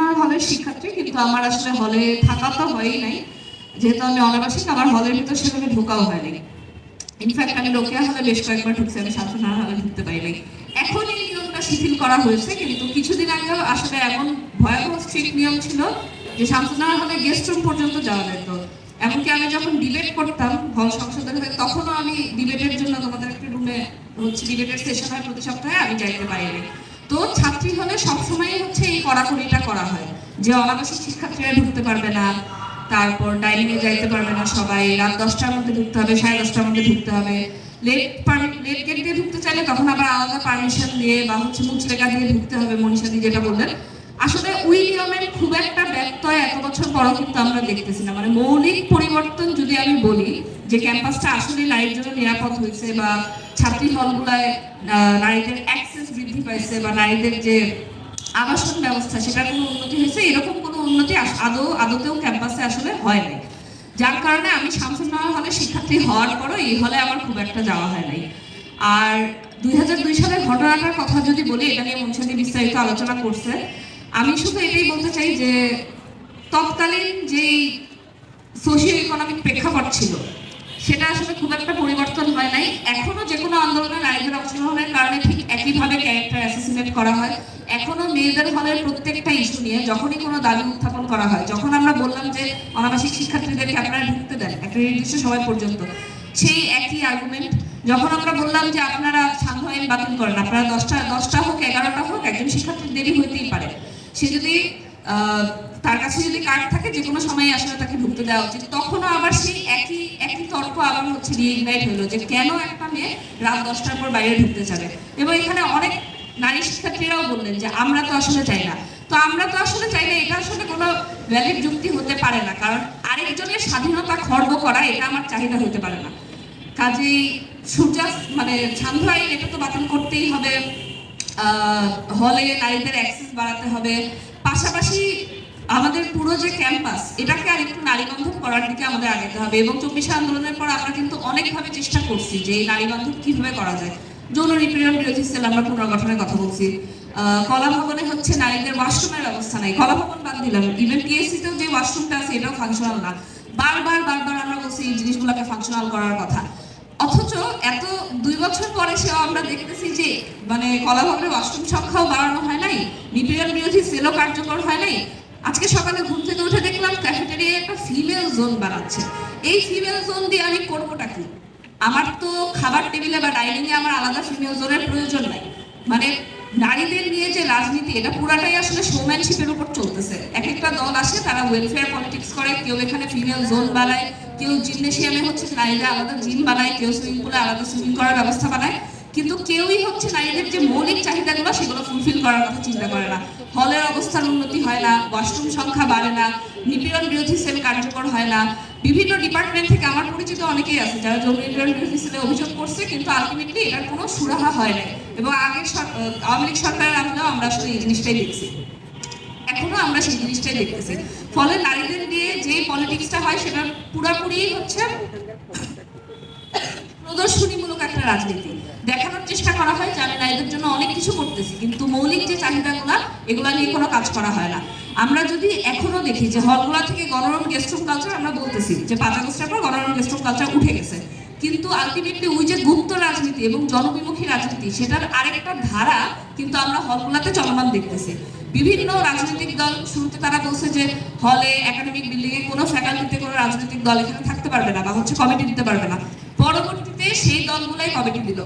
শামসুন্নাহার হলের শিক্ষার্থী, কিন্তু আমার আসলে হলে থাকা তো হয়ই নাই, যেহেতু আমি অনাবাসিক। আমার হলের ভিতর সেভাবে ঢোকাও হয়নি। ইনফ্যাক্ট আমি রোকেয়া হলে বেশ কয়েকবার ঢুকছি, আমি শামসুন্নাহার হলে ঢুকতে পারিনি। এখন এই নিয়মটা শিথিল করা হয়েছে, কিন্তু কিছুদিন আগে আসলে এমন ভয়াবহ স্ট্রিক্ট নিয়ম ছিল যে শামসুন্নাহার হলে গেস্ট রুম পর্যন্ত যাওয়া যেত। এমনকি আমি যখন ডিবেট করতাম হল সংসদের হয়ে, তখনও আমি ডিবেটের জন্য তোমাদের একটা রুমে ডিবেটের সেশন হয় প্রতি সপ্তাহে, আমি যাইতে পারিনি। তো ছাত্রী হলে সবসময় এই কড়াকড়িটা করা হয় যে অনাবাসিক শিক্ষার্থীরা ঢুকতে পারবে না, তারপর ডাইনিং এ যাইতে পারবে না, সবাই রাত 10টার মধ্যে ঢুকতে হবে, 10:30টার মধ্যে ঢুকতে হবে। লেট গেট দিয়ে ঢুকতে চাইলে তখন আবার আলাদা পারমিশন দিয়ে বা মুচলেখা দিয়ে ঢুকতে হবে, মনীষাদি যেটা বললেন। আসলে ওই নিয়মের খুব একটা ব্যত্যয় এত বছর পরও কিন্তু আমরা দেখতেছি না। মানে মৌলিক পরিবর্তন যদি আমি বলি যে ক্যাম্পাসটা আসলে নারীর জন্য নিরাপদ হয়েছে, বা ছাত্রী হলগুলায় নারীদের অ্যাক্সেস বৃদ্ধি পাইছে, বা নারীদের যে আবাসন ব্যবস্থা সেটার কোনো উন্নতি হয়েছে, এরকম কোনো উন্নতি আদতেও ক্যাম্পাসে আসলে হয় নাই। যার কারণে আমি শামসুন্নাহার হলে শিক্ষার্থী হওয়ার পরও এই হলে আমার খুব একটা যাওয়া হয় নাই। আর 2002 সালের ঘটনাটার কথা যদি বলি, এটা নিয়ে মনসাদি বিস্তারিত আলোচনা করছে। আমি শুধু এটাই বলতে চাই যে তৎকালীন যেই সোশিও ইকোনমিক প্রেক্ষাপট ছিল সেটা আসলে খুব একটা পরিবর্তন হয় নাই। এখনো যে কোনো আন্দোলনে নারীদের অংশগ্রহণের কারণে ঠিক একইভাবে ক্যারেক্টার অ্যাসাসিনেট করা হয়। এখনো মেয়েদের হলের প্রত্যেকটা ইস্যু নিয়ে যখনই কোনো দাবি উত্থাপন করা হয়, যখন আমরা বললাম যে অনাবাসিক শিক্ষার্থীদেরকে আপনারা ঢুকতে দেন একটা নির্দিষ্ট সময় পর্যন্ত, সেই একই আর্গুমেন্ট। যখন আমরা বললাম যে আপনারা সান্ধ্য আইন বাতিল করেন, আপনারা 10টা হোক 11টা হোক, একজন শিক্ষার্থীর দেরি হইতেই পারে, সে যদি তার কাছে যদি কার্ড থাকে যে কোনো সময় আসলে তাকে ঢুকতে দেওয়া উচিত, তখনও আবার সেই একই তর্ক আবার রিইগনাইট হলো যে কেন একটা মেয়ে রাত 10টার পর বাইরে ঢুকতে যাবে। এবং এখানে অনেক নারী শিক্ষার্থীরাও বললেন যে আমরা তো আসলে চাই না। তো আমরা তো আসলে চাই না, এটা আসলে কোনো ভ্যালিড যুক্তি হতে পারে না, কারণ আরেকজনের স্বাধীনতা খর্ব করা এটা আমার চাহিদা হতে পারে না। কাজেই সান্ধ্য আইন এটা তো বাতিল করতেই হবে, হলে নারীদের অ্যাক্সেস বাড়াতে হবে, পাশাপাশি আমাদের পুরো যে ক্যাম্পাস এটাকে আর একটু নারীবান্ধব করার দিকে আমাদের আগাতে হবে। এবং 24 আন্দোলনের পর আমরা কিন্তু অনেকভাবে চেষ্টা করছি যে এই নারীবান্ধব কিভাবে করা যায়। যৌন নিপীড়ন বিরোধী সেল আমরা পুনর্গঠনের কথা বলছি। কলা ভবনে নারীদের ওয়াশরুমের ব্যবস্থা নাই, কলা ভবন বাদ দিলাম, ইভেন টিএসসি তেও যে ওয়াশরুমটা আছে এটাও ফাংশনাল না। বারবার আমরা বলছি এই জিনিসগুলোকে ফাংশনাল করার কথা, অথচ এত 2 বছর পরে সেও আমরা দেখতেছি যে কলা ভবনের ওয়াশরুম সংখ্যাও বাড়ানো হয় নাই, নিপীড়ন বিরোধী সেলও কার্যকর হয় নাই। আজকে সকালে ঘুম থেকে উঠে দেখলাম ক্যাফেটেরিয়ায় একটা ফিমেল জোন বানাচ্ছে। এই ফিমেল জোন দিয়ে আমি করবোটা কি? আমার তো খাবার টেবিলে বা ডাইনিং এ আমার আলাদা ফিমেল জোনের প্রয়োজন নাই। নারীদের নিয়ে যে রাজনীতি, এটা পুরাটাই আসলে শোম্যানশিপের উপর চলতেছে। এক একটা দল আসে, তারা ওয়েলফেয়ার পলিটিক্স করে, কেউ এখানে ফিমেল জোন বানায়, কেউ জিমনেশিয়ামে নারীদের আলাদা জিম বানায়, কেউ সুইমিং পুলে আলাদা সুইমিং করার ব্যবস্থা বানায়, কিন্তু কেউই নারীদের যে মৌলিক চাহিদাগুলো সেগুলো ফুলফিল করার কথা চিন্তা করে না। হলের অবস্থার উন্নতি হয় না, ওয়াশরুম সংখ্যা বাড়ে না, নিপীড়ন বিরোধী সেল কার্যকর হয় না। বিভিন্ন ডিপার্টমেন্ট থেকে আমার পরিচিত অনেকেই আছে যারা যৌন নিপীড়ন বিরোধী সেলে অভিযোগ করছে, কিন্তু আলটিমেটলি এটার কোনো সুরাহা হয় না। এবং আগের আওয়ামী লীগ সরকারের আমলেও আমরা আসলে এই জিনিসটাই দেখছি, এখনো আমরা সেই জিনিসটাই দেখতেছি। ফলে নারীদের নিয়ে যে পলিটিক্সটা হয় সেটা পুরাপুরি প্রদর্শনীমূলক একটা রাজনীতি। দেখানোর চেষ্টা করা হয় যে আমি নারীদের জন্য অনেক কিছু করতেছি, কিন্তু মৌলিক যে চাহিদাগুলো এগুলা নিয়ে কোনো কাজ করা হয় না। আমরা যদি এখনো দেখি যে হলগুলা থেকে গণরুম গেস্টরুম কালচার, আমরা বলতেছি যে 5 আগস্টের পর গণরুম গেস্টরুম কালচার উঠে গেছে, কিন্তু আলটিমেটলি ওই যে গুপ্ত রাজনীতি এবং জনবিমুখী রাজনীতি সেটার আরেকটা ধারা কিন্তু আমরা হলগুলাতে চলমান দেখতেছি। বিভিন্ন রাজনৈতিক দল শুরুতে তারা বলছে যে হলে একাডেমিক বিল্ডিং এ কোনো ফ্যাকাল্টিতে কোনো রাজনৈতিক দল এখানে থাকতে পারবে না বা কমিটি দিতে পারবে না। পরবর্তীতে সেই দলগুলাই কমিটি দিল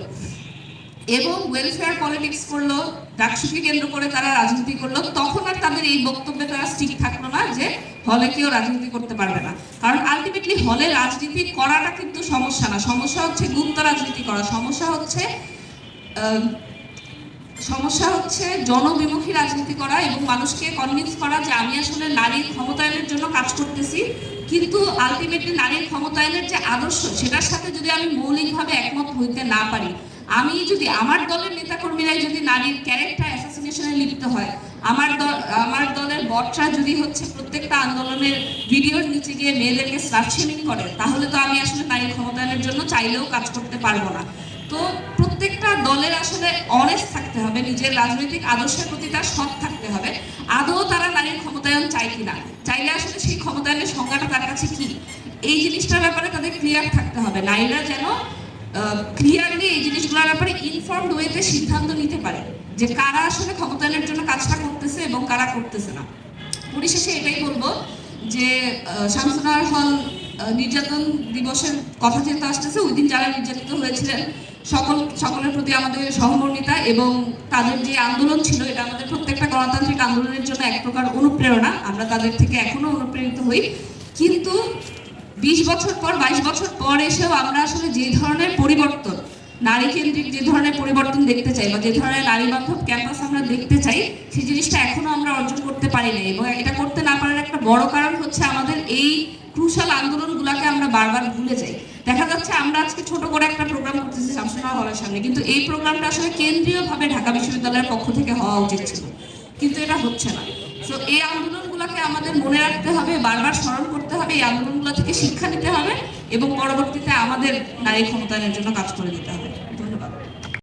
এবং ওয়েলফেয়ার পলিটিক্স করলো, ডাকসুকে কেন্দ্র করে তারা রাজনীতি করলো। তখন আর তাদের এই বক্তব্যে তারা স্টিক থাকলো না যে হলে কেউ রাজনীতি করতে পারবে না, কারণ আলটিমেটলি হলে রাজনীতি করাটা কিন্তু সমস্যা না, সমস্যা গুপ্ত রাজনীতি করা, সমস্যা হচ্ছে জনবিমুখী রাজনীতি করা এবং মানুষকে কনভিন্স করা যে আমি আসলে নারীর ক্ষমতায়নের জন্য কাজ করতেছি, কিন্তু আলটিমেটলি নারীর ক্ষমতায়নের যে আদর্শ সেটার সাথে যদি আমি মৌলিকভাবে একমত হইতে না পারি, আমি যদি আমার দলের নেতাকর্মীরাই যদি নারীর ক্যারেক্টার অ্যাসাসিনেশনে লিপ্ত হয়, আমার দলের বটরা যদি প্রত্যেকটা আন্দোলনের ভিডিওর নিচে গিয়ে মেয়েদেরকে স্লাট শেমিং করে, তাহলে তো আমি আসলে নারীর ক্ষমতায়নের জন্য চাইলেও কাজ করতে পারবো না। তো প্রত্যেকটা দলের আসলে অনেস্ট থাকতে হবে, নিজের রাজনৈতিক আদর্শের প্রতি তার সৎ থাকতে হবে, আদৌ তারা নারীর ক্ষমতা কিনা, চাইলে আসলে সেই ক্ষমতায়নের সংজ্ঞাটা তার কাছে কি, এই জিনিসটার ব্যাপারে তাদের ক্লিয়ার থাকতে হবে। নারীরা যেন ক্লিয়ারলি এই জিনিসগুলোর ব্যাপারে ইনফর্মড ওয়েতে সিদ্ধান্ত নিতে পারে যে কারা আসলে ক্ষমতায়নের জন্য কাজটা করতেছে এবং কারা করতেছে না। পরিশেষে এটাই বলবো যে শামসুন্নাহার হল নির্যাতন দিবসের কথা যেহেতু আসতেছে, ওই দিন যারা নির্যাতিত হয়েছিলেন সকলের প্রতি আমাদের সহমর্মিতা, এবং তাদের যে আন্দোলন ছিল এটা আমাদের প্রত্যেকটা গণতান্ত্রিক আন্দোলনের জন্য এক প্রকার অনুপ্রেরণা। আমরা তাদের থেকে এখনো অনুপ্রেরিত হই, কিন্তু 20 বছর পর 22 বছর পর এসেও আমরা আসলে যে ধরনের পরিবর্তন, নারী কেন্দ্রিক যে ধরনের পরিবর্তন দেখতে চাই বা যে ধরনের নারী বান্ধব ক্যাম্পাস আমরা দেখতে চাই, সেই জিনিসটা এখনো আমরা অর্জন করতে পারি না। এবং এটা করতে না পারার একটা বড় কারণ হচ্ছে আমাদের এই ক্রুশাল আন্দোলনগুলোকে আমরা বারবার ভুলে যাই। দেখা যাচ্ছে আমরা আজকে ছোট করে একটা প্রোগ্রাম করতেছি শামসুন্নাহার হলের সামনে, কিন্তু এই প্রোগ্রামটা আসলে কেন্দ্রীয়ভাবে ঢাকা বিশ্ববিদ্যালয়ের পক্ষ থেকে হওয়া উচিত ছিল, কিন্তু এটা হচ্ছে না। তো এই আন্দোলনগুলোকে আমাদের মনে রাখতে হবে, বারবার স্মরণ করতে হবে, এই আন্দোলনগুলো থেকে শিক্ষা নিতে হবে এবং পরবর্তীতে আমাদের নারী ক্ষমতায়নের জন্য কাজ করে দিতে হবে।